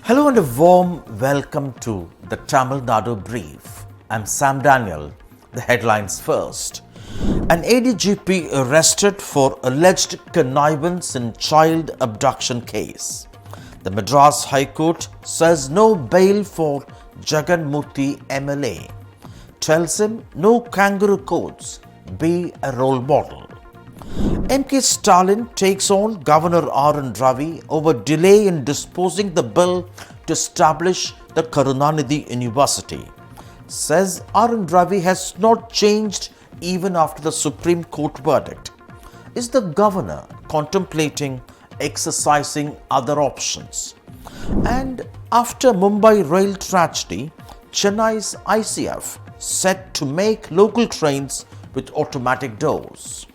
Hello and a warm welcome to the Tamil Nadu Brief. I'm Sam Daniel. The headlines first. An ADGP arrested for alleged connivance in child abduction case. The Madras High Court says no bail for Jagan Moorthy MLA. Tells him no kangaroo courts, be a role model. M.K. Stalin takes on Governor R.N. Ravi over delay in disposing the bill to establish the Karunanidhi University. Says R.N. Ravi has not changed even after the Supreme Court verdict. Is the governor contemplating exercising other options? And after Mumbai rail tragedy, Chennai's ICF set to make local trains with automatic doors.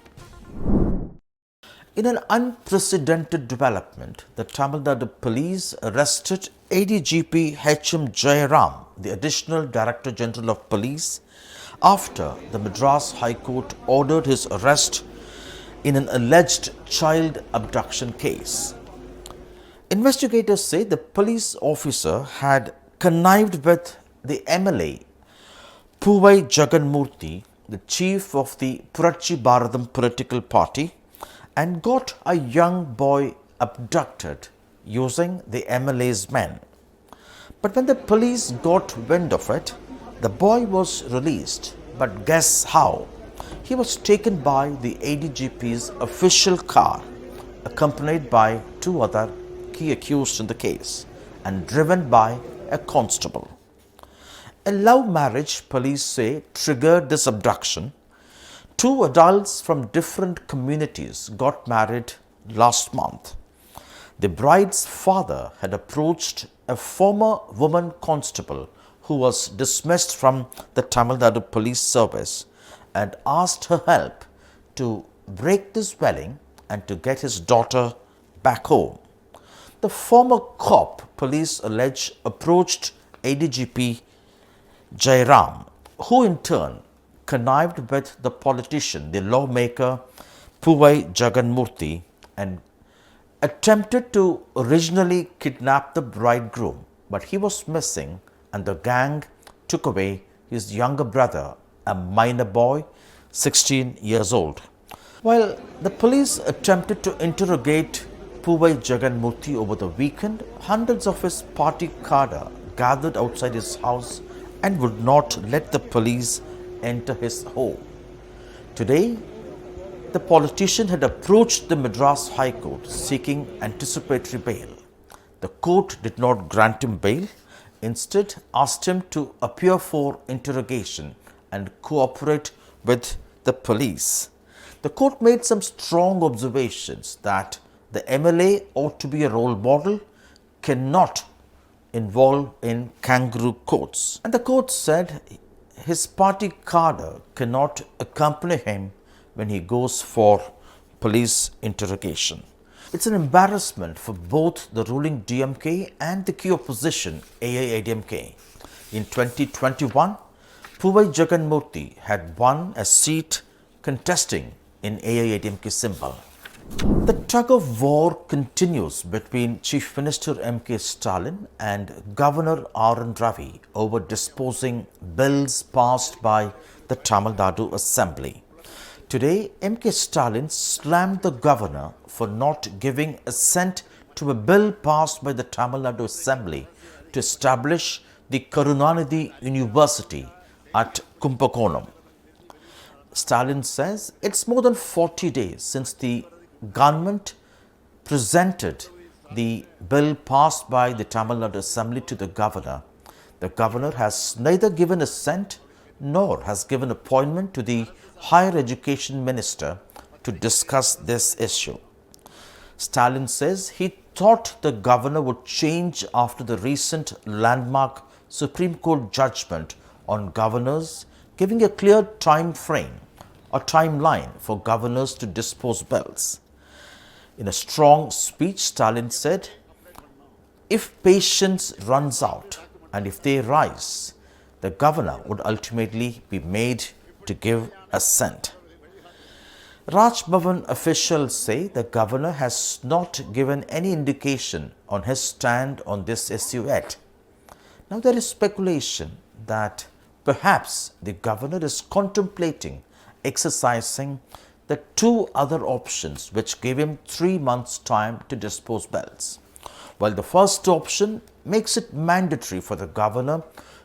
In an unprecedented development, the Tamil Nadu police arrested ADGP H M Jayaram, the Additional Director General of Police, after the Madras High Court ordered his arrest in an alleged child abduction case. Investigators say the police officer had connived with the MLA Poovai Jagan Moorthy, the chief of the Puratchi Bharatham political party, and got a young boy abducted using the MLA's men. But when the police got wind of it, the boy was released. But guess how? He was taken by the ADGP's official car, accompanied by two other key accused in the case, and driven by a constable. A love marriage, police say, triggered this abduction. Two adults from different communities got married last month. The bride's father had approached a former woman constable who was dismissed from the Tamil Nadu police service and asked her help to break this wedding and to get his daughter back home. The former cop, police allege, approached ADGP Jayaram, who in turn connived with the politician, the lawmaker Poovai Jagan Moorthy, and attempted to originally kidnap the bridegroom, but he was missing and the gang took away his younger brother, a minor boy, 16 years old. While the police attempted to interrogate Poovai Jagan Moorthy over the weekend, hundreds of his party cadre gathered outside his house and would not let the police enter his home. Today, the politician had approached the Madras High Court seeking anticipatory bail. The court did not grant him bail, instead asked him to appear for interrogation and cooperate with the police. The court made some strong observations that the MLA ought to be a role model, cannot involve in kangaroo courts. And the court said his party cadre cannot accompany him when he goes for police interrogation. It's an embarrassment for both the ruling DMK and the key opposition AIADMK. In 2021, Poovai Jagan Moorthy had won a seat contesting in AIADMK symbol. The tug of war continues between Chief Minister M.K. Stalin and Governor R.N. Ravi over disposing bills passed by the Tamil Nadu Assembly. Today, M.K. Stalin slammed the governor for not giving assent to a bill passed by the Tamil Nadu Assembly to establish the Karunanidhi University at Kumbakonam. Stalin says it's more than 40 days since the government presented the bill passed by the Tamil Nadu Assembly to the governor. The governor has neither given assent nor has given appointment to the Higher Education Minister to discuss this issue. Stalin says he thought the governor would change after the recent landmark Supreme Court judgment on governors, giving a clear time frame or timeline for governors to dispose bills. In a strong speech, Stalin said, if patience runs out and if they rise, the governor would ultimately be made to give assent. Raj Bhavan officials say the governor has not given any indication on his stand on this issue yet. Now there is speculation that perhaps the governor is contemplating exercising the two other options which gave him 3 months' time to dispose bells. While the first option makes it mandatory for the governor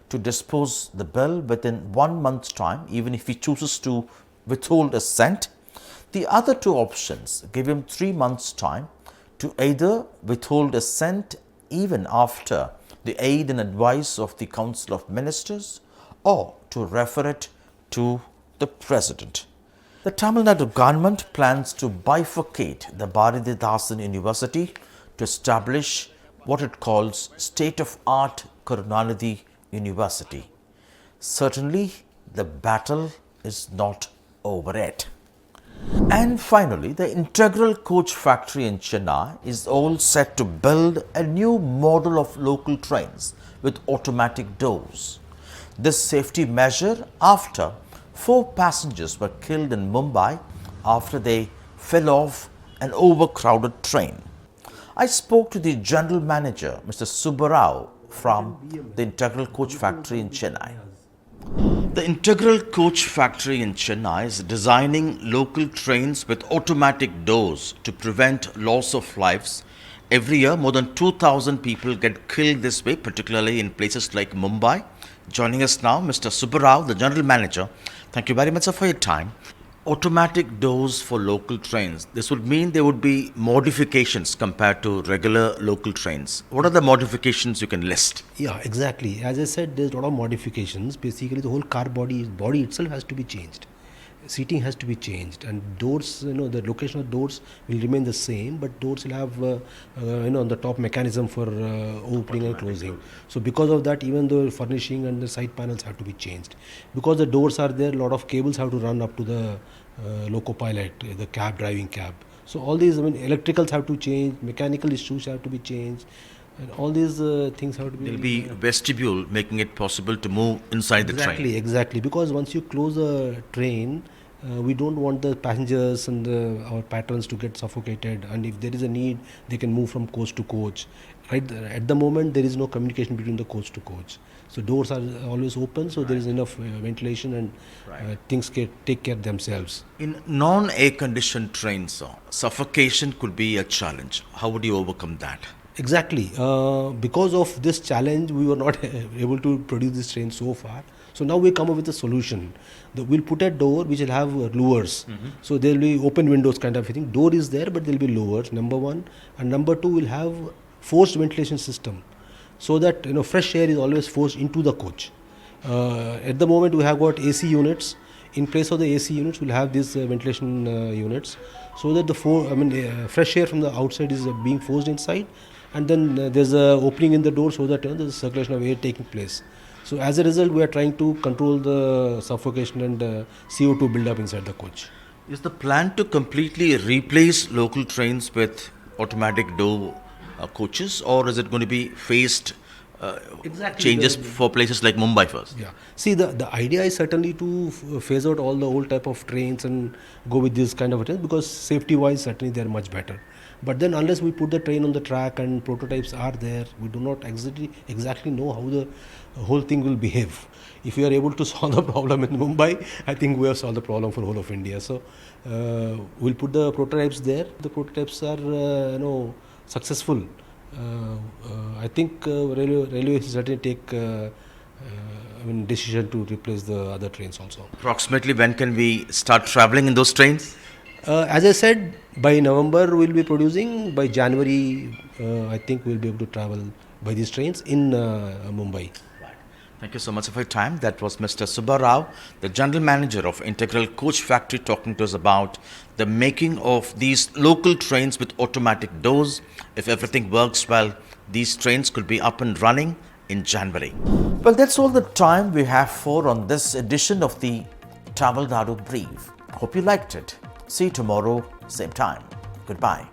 to dispose the bill within 1 month's time, even if he chooses to withhold assent, the other two options give him 3 months' time to either withhold assent even after the aid and advice of the Council of Ministers or to refer it to the President. The Tamil Nadu government plans to bifurcate the Bharathidasan University to establish what it calls state-of-art Karunanidhi University. Certainly, the battle is not over yet. And finally, the integral coach factory in Chennai is all set to build a new model of local trains with automatic doors. This safety measure after 4 passengers were killed in Mumbai after they fell off an overcrowded train. I spoke to the general manager, Mr. Subbarao, from the integral coach factory in Chennai. The integral coach factory in Chennai is designing local trains with automatic doors to prevent loss of lives. Every year, more than 2,000 people get killed this way, particularly in places like Mumbai. Joining us now, Mr. Subbarao, the General Manager. Thank you very much, sir, for your time. Automatic doors for local trains. This would mean there would be modifications compared to regular local trains. What are the modifications you can list? Yeah, exactly. As I said, there's a lot of modifications. Basically, the whole car body itself has to be changed. Seating has to be changed, and doors, the location of doors will remain the same, but doors will have, on the top mechanism for opening and closing. So because of that, even the furnishing and the side panels have to be changed. Because the doors are there, a lot of cables have to run up to the loco pilot, the driving cab. So all these, electricals have to change, mechanical issues have to be changed. And all these things have to be... There will be vestibule making it possible to move inside the train. Exactly. Because once you close a train, we don't want the passengers and our patrons to get suffocated. And if there is a need, they can move from coach to coach. Right? At the moment, there is no communication between the coach to coach. So doors are always open, so there is enough ventilation and things take care of themselves. In non-air conditioned trains, suffocation could be a challenge. How would you overcome that? Exactly. Because of this challenge, we were not able to produce this train so far. So now we come up with a solution. We'll put a door which will have lowers. So there will be open windows kind of thing. Door is there, but there will be lowers, number one. And number two, we'll have forced ventilation system. So that fresh air is always forced into the coach. At the moment, we have got AC units. In place of the AC units, we'll have these ventilation units. So that the fresh air from the outside is being forced inside. And then there's an opening in the door so that there's a circulation of air taking place. So as a result, we are trying to control the suffocation and CO2 build-up inside the coach. Is the plan to completely replace local trains with automatic door coaches, or is it going to be phased changes for places like Mumbai first? Yeah. See, the idea is certainly to phase out all the old type of trains and go with this kind of a train, because safety-wise, certainly they are much better. But then unless we put the train on the track and prototypes are there, we do not exactly know how the whole thing will behave. If we are able to solve the problem in Mumbai, I think we have solved the problem for whole of India. So we'll put the prototypes there. The prototypes are successful. I think railway will certainly take decision to replace the other trains also. Approximately when can we start travelling in those trains? As I said, by November we'll be producing. By January, I think we'll be able to travel by these trains in Mumbai. Thank you so much for your time. That was Mr. Subbarao, the General Manager of Integral Coach Factory, talking to us about the making of these local trains with automatic doors. If everything works well, these trains could be up and running in January. Well, that's all the time we have for on this edition of the Tamil Nadu Brief. Hope you liked it. See you tomorrow, same time. Goodbye.